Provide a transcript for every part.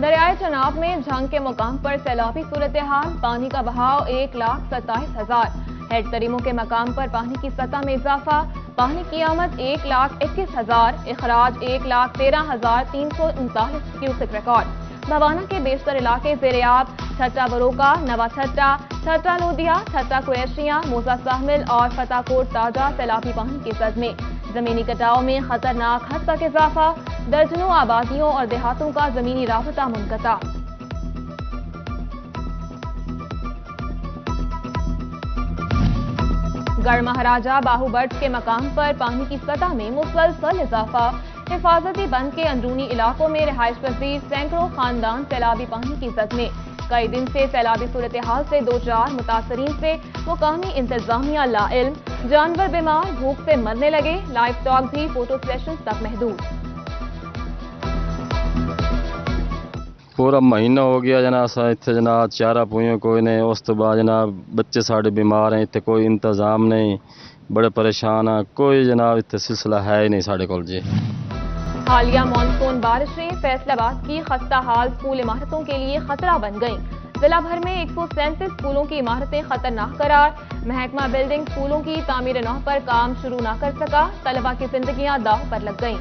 دریائے چناب میں جھنگ کے مقام پر سیلابی صورتحال، پانی کا بہاؤ 1,27,000۔ ہیڈ تریموں کے مقام پر پانی کی سطح میں اضافہ، پانی کی آمد 1,21,000، اخراج 1,13,339 کیوسک ریکارڈ۔ بھوانا کے بیشتر علاقے زیر آب، ٹھٹا بروکا، نوا ٹھٹا، ٹھٹا لودھیا، ٹھٹا قریشیاں، موزہ ساحمل اور فتح کوٹ تاجہ سیلابی پانی کی زد میں۔ زمینی کٹاؤ میں خطرناک حد تک اضافہ، درجنوں آبادیوں اور دیہاتوں کا زمینی رابطہ منقطع۔ گڑھ مہاراجہ باہو برج کے مقام پر پانی کی سطح میں مسلسل اضافہ، حفاظتی بند کے اندرونی علاقوں میں رہائش پذیر سینکڑوں خاندان سیلابی پانی کی زد میں۔ کئی دن سے سیلابی صورتحال سے دوچار متاثرین سے مقامی انتظامیہ لا علم، جانور بیمار، بھوک سے مرنے لگے، لائف اسٹاک بھی فوٹو سیشن تک محدود۔ پورا مہینہ ہو گیا جناب اتنے جناب چارہ پوئیوں کوئی نہیں، اس تو بعد جناب بچے ساڑھے بیمار ہیں، اتنے کوئی انتظام نہیں، بڑے پریشان ہیں، کوئی جناب اتنے سلسلہ ہے ہی نہیں ساڑھے کول جی۔ حالیہ مانسون بارشیں فیصل آباد کی خستہ حال اسکول عمارتوں کے لیے خطرہ بن گئیں۔ ضلع بھر میں 137 اسکولوں کی عمارتیں خطرناک قرار، محکمہ بلڈنگ اسکولوں کی تعمیر نو پر کام شروع نہ کر سکا، طلبہ کی زندگیاں داؤ پر لگ گئیں۔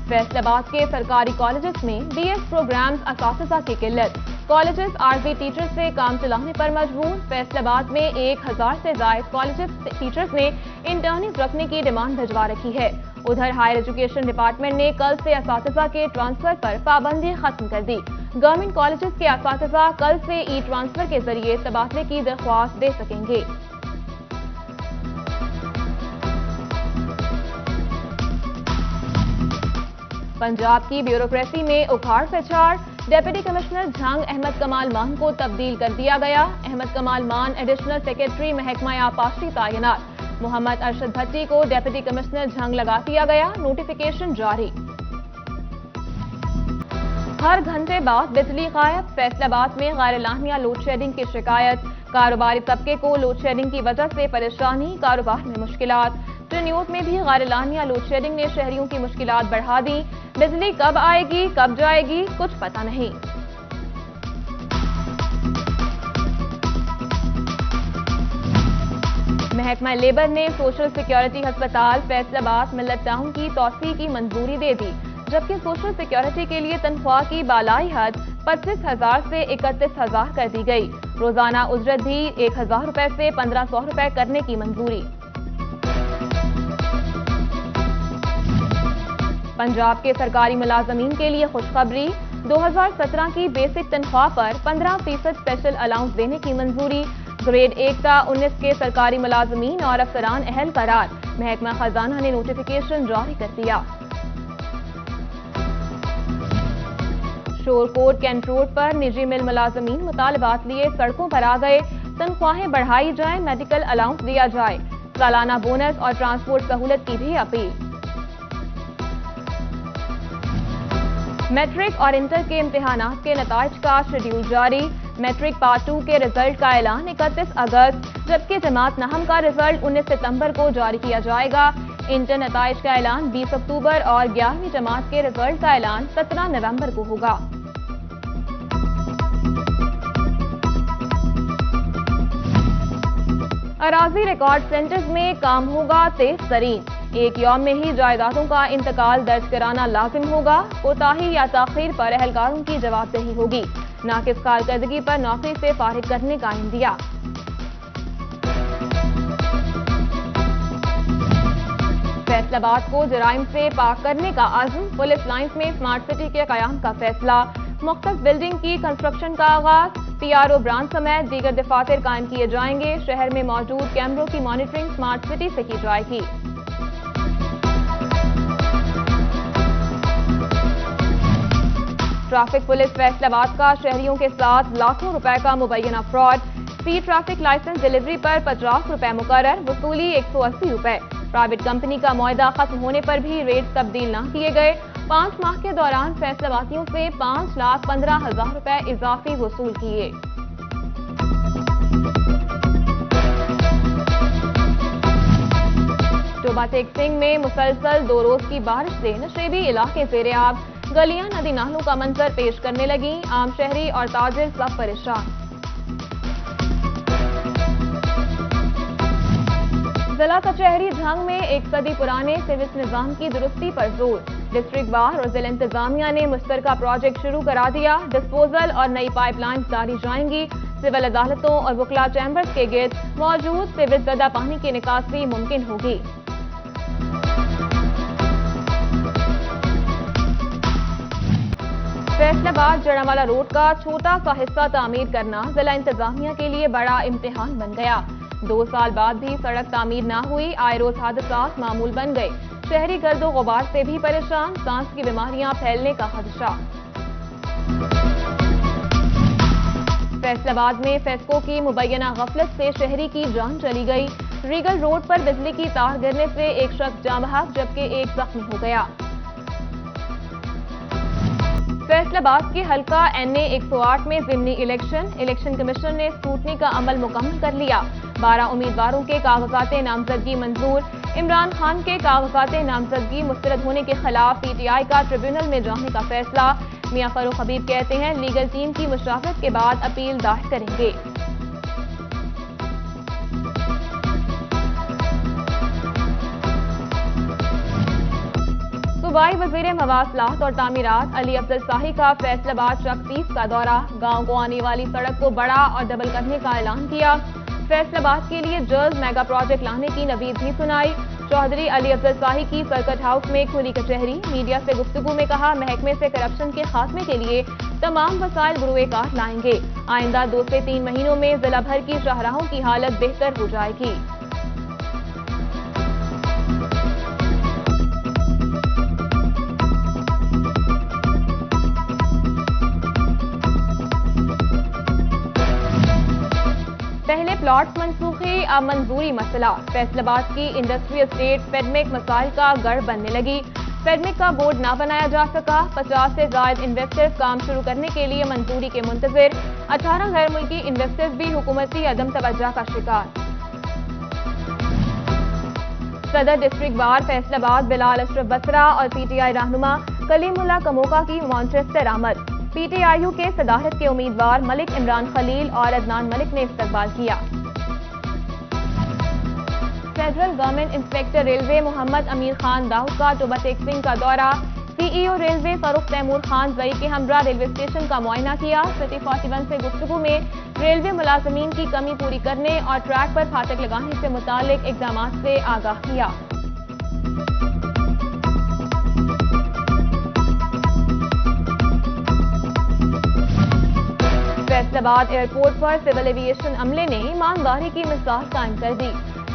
فیصل آباد کے سرکاری کالجز میں بی ایس پروگرامز اساتذہ کی قلت، کالجز عارضی ٹیچر سے کام چلانے پر مجبور۔ فیصل آباد میں 1000 سے زائد کالجز ٹیچرز نے انٹرنز رکھنے کی ڈیمانڈ بھجوا رکھی ہے۔ ادھر ہائر ایجوکیشن ڈپارٹمنٹ نے کل سے اساتذہ کے ٹرانسفر پر پابندی ختم کر دی۔ گورنمنٹ کالجز کے اساتذہ کل سے ای ٹرانسفر کے ذریعے تبادلے کی درخواست دے سکیں گے۔ پنجاب کی بیوروکریسی میں اکھاڑ پھچھاڑ، ڈپٹی کمشنر جھنگ احمد کمال مان کو تبدیل کر دیا گیا۔ احمد کمال مان ایڈیشنل سیکرٹری محکمہ آبپاشی تعینات، محمد ارشد بھٹی کو ڈپٹی کمشنر جھنگ لگا دیا گیا، نوٹیفیکیشن جاری۔ ہر گھنٹے بعد بجلی غائب، فیصل آباد میں غیر اعلانیہ لوڈ شیڈنگ کی شکایت، کاروباری طبقے کو لوڈ شیڈنگ کی وجہ سے پریشانی، کاروبار میں مشکلات۔ ٹرینیوٹ میں بھی غیر اعلانیہ لوڈ شیڈنگ نے شہریوں کی مشکلات بڑھا دی، بجلی کب آئے گی کب جائے گی کچھ پتہ نہیں۔ محکمہ لیبر نے سوشل سیکیورٹی ہسپتال فیصل آباد ملت ٹاؤن کی توسیع کی منظوری دے دی، جبکہ سوشل سیکیورٹی کے لیے تنخواہ کی بالائی حد 25,000 سے 31,000 کر دی گئی، روزانہ اجرت بھی 1,000 روپے سے 1,500 روپے کرنے کی منظوری۔ پنجاب کے سرکاری ملازمین کے لیے خوشخبری، 2017 کی بیسک تنخواہ پر 15% اسپیشل الاؤنس دینے کی منظوری، گریڈ 1 تا 19 کے سرکاری ملازمین اور افسران اہل قرار، محکمہ خزانہ نے نوٹیفیکیشن جاری کر دیا۔ شور کوٹ کینٹ روڈ پر نجی مل ملازمین مطالبات لیے سڑکوں پر آ گئے، تنخواہیں بڑھائی جائیں، میڈیکل الاؤنس دیا جائے، سالانہ بونس اور ٹرانسپورٹ سہولت کی بھی اپیل۔ میٹرک اور انٹر کے امتحانات کے نتائج کا شیڈول جاری، میٹرک پارٹ 2 کے رزلٹ کا اعلان 31 اگست، جبکہ جماعت نہم کا رزلٹ 19 ستمبر کو جاری کیا جائے گا۔ انٹر نتائج کا اعلان 20 اکتوبر اور 11ویں جماعت کے رزلٹ کا اعلان 17 نومبر کو ہوگا۔ اراضی ریکارڈ سینٹرز میں کام ہوگا تیز ترین، ایک یوم میں ہی جائیدادوں کا انتقال درج کرانا لازم ہوگا، کوتاہی یا تاخیر پر اہلکاروں کی جواب دہی ہوگی، ناقص کارکردگی پر نوکری سے فارغ کرنے کا عندیہ۔ فیصل آباد کو جرائم سے پاک کرنے کا عزم، پولیس لائنز میں اسمارٹ سٹی کے قیام کا فیصلہ، مختص بلڈنگ کی کنسٹرکشن کا آغاز، پی آر او برانچ سمیت دیگر دفاتر قائم کیے جائیں گے، شہر میں موجود کیمروں کی مانیٹرنگ اسمارٹ سٹی سے کی جائے گی۔ ٹریفک پولیس فیصل آباد کا شہریوں کے ساتھ لاکھوں روپے کا مبینہ فراڈ، فی ٹریفک لائسنس ڈیلیوری پر 50 روپے مقرر، وصولی 180 روپے، پرائیویٹ کمپنی کا معاہدہ ختم ہونے پر بھی ریٹ تبدیل نہ کیے گئے، 5 ماہ کے دوران فیصل آبادیوں سے 5,15,000 روپے اضافی وصول کیے۔ डोबा टेक सिंह में मुसलसल 2 रोज की बारिश से नशेबी इलाके ज़ेरे आब, गलियां नदी नालों का मंजर पेश करने लगी, आम शहरी और ताजिर सब परेशान। जिला कचहरी झंग में 1 सदी पुराने सिविल निजाम की दुरुस्ती पर जोर, डिस्ट्रिक्ट बार और जिला इंतजामिया ने मुश्तरका प्रोजेक्ट शुरू करा दिया, डिस्पोजल और नई पाइपलाइन डाली जाएंगी, सिविल अदालतों और वकला चैम्बर्स के गिर्द मौजूद सिविल ज़दा पानी की निकासी मुमकिन होगी। फैसलाबाद जड़ावाला रोड का छोटा सा हिस्सा तामीर करना जिला इंतजामिया के लिए बड़ा इम्तिहान बन गया। 2 साल बाद भी सड़क तामीर न हुई, आए रोज हादसात मामूल बन गए, शहरी गर्दो गुबार से भी परेशान, सांस की बीमारियां फैलने का खदशा। फैसलाबाद में फेस्को की मुबैना गफलत से शहरी की जान चली गई, रीगल रोड पर बिजली की तार गिरने से एक शख्स जाँ बहक जबकि एक जख्मी हो गया। फैसलाबाद के हल्का NA 108 में ज़िमनी इलेक्शन कमीशन ने स्क्रूटनी का अमल मुकम्मल कर लिया, 12 उम्मीदवारों के कागजात नामजदगी मंजूर, इमरान खान के कागजात नामजदगी मुस्तरद होने के खिलाफ PTI का ट्रिब्यूनल में जाने का फैसला। मियां फरूख हबीब कहते हैं लीगल टीम की मुशावरत के बाद अपील दायर करेंगे। सूबाई वज़ीर मवासलात और तामीरात अली अफजल शाही का फैसलाबाद चक 30 का दौरा, गांव को आने वाली सड़क को बड़ा और डबल करने का ऐलान किया, फैसलाबाद के लिए जल्द मेगा प्रोजेक्ट लाने की नवीद भी सुनाई। चौधरी अली अफजल शाही की सर्किट हाउस में खुली कचहरी, मीडिया से गुफ्तगू में कहा महकमे से करप्शन के खात्मे के लिए तमाम वसाइल बुरुए कार लाएंगे, आइंदा 2 से 3 महीनों में जिला भर की शाहराहों की हालत बेहतर हो जाएगी। पहले प्लॉट्स मनसूखी अब मंजूरी मसला, फैसलाबाद की इंडस्ट्री एस्टेट फेडमेक मसाइल का गढ़ बनने लगी, फेडमेक का बोर्ड ना बनाया जा सका, 50 से ज्यादा इन्वेस्टर्स काम शुरू करने के लिए मंजूरी के मुंतजिर, 18 गैर मुल्की इन्वेस्टर्स भी हुकूमती अदम तवज्जो का शिकार। सदर डिस्ट्रिक्ट बार फैसलाबाद बिलाल अशरफ बसरा और PTI रहनुमा कलीमुल्लाह कमोका की मैनचेस्टर आमद, PTIU के सदारत के उम्मीदवार मलिक इमरान खलील और अदनान मलिक ने इस्तकबाल किया। Federal government inspector railway Mohammad Amir Khan Dawood का डोबा टेक सिंह का दौरा, CEO रेलवे फरूख तैमूर खान जई के हमरा रेलवे स्टेशन का मुआयना किया, सिटी 41 से गुफ्तगू में रेलवे मुलाजमीन की कमी पूरी करने और ट्रैक पर फाटक लगाने से मुतालिक इक़दामात से आगाह किया। फैसलाबाद एयरपोर्ट पर सिविल एविएशन अमले ने ईमानदारी की मिसाल कायम कर दी,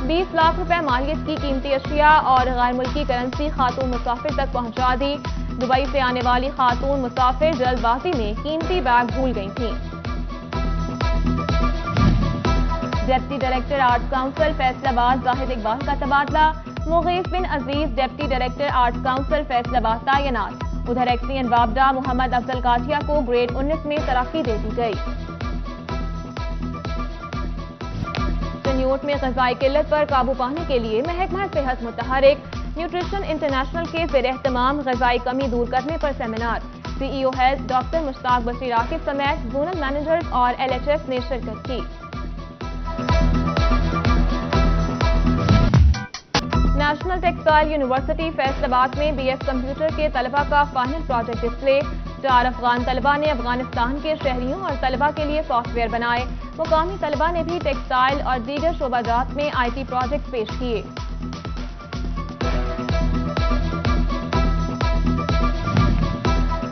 20 लाख रुपए मालियत की कीमती अशिया और गैर मुल्की करेंसी खातून मुसाफिर तक पहुंचा दी। दुबई से आने वाली खातून मुसाफिर जल्दबाजी में कीमती बैग भूल गई थी। Deputy director arts council Faisalabad Zahid Iqbal का तबादला, Mughees bin Aziz deputy director arts council Faisalabad तैनात, उधर एक्सीएन वाबडा मोहम्मद अफजल काठिया को ग्रेड 19 में तरक्की दे दी गई। सन्योट में ग़िज़ाई किल्लत पर काबू पाने के लिए महकमा सेहत मुतहरिक, न्यूट्रिशन इंटरनेशनल के ज़ेर एहतमाम ग़िज़ाई कमी दूर करने पर seminar, CEO health doctor Mushtaq Bashir Aqib समेत जोनल मैनेजर्स और LHS ने शिरकत की। नेशनल टेक्सटाइल यूनिवर्सिटी फैसलाबाद में BS कंप्यूटर के तलबा का फाइनल प्रोजेक्ट डिस्प्ले, 4 अफगान तलबा ने अफगानिस्तान के शहरियों और तलबा के लिए सॉफ्टवेयर बनाए, मुकामी तलबा ने भी टेक्सटाइल और दीगर शोबाजात में IT प्रोजेक्ट पेश किए।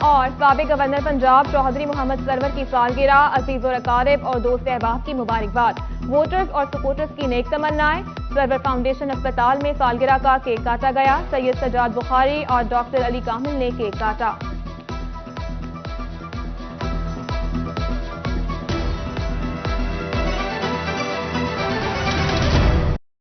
और साबिक गवर्नर पंजाब चौधरी मोहम्मद सरवर की सालगिरह, अजीज और अकारिब और दोस्त अहबाब की मुबारकबाद, वोटर्स और सपोर्टर्स की नेक तमन्नाएं। सरवर फाउंडेशन अस्पताल में सालगिरह का केक काटा गया, सैयद सजाद बुखारी और डॉक्टर अली कामिल ने केक काटा।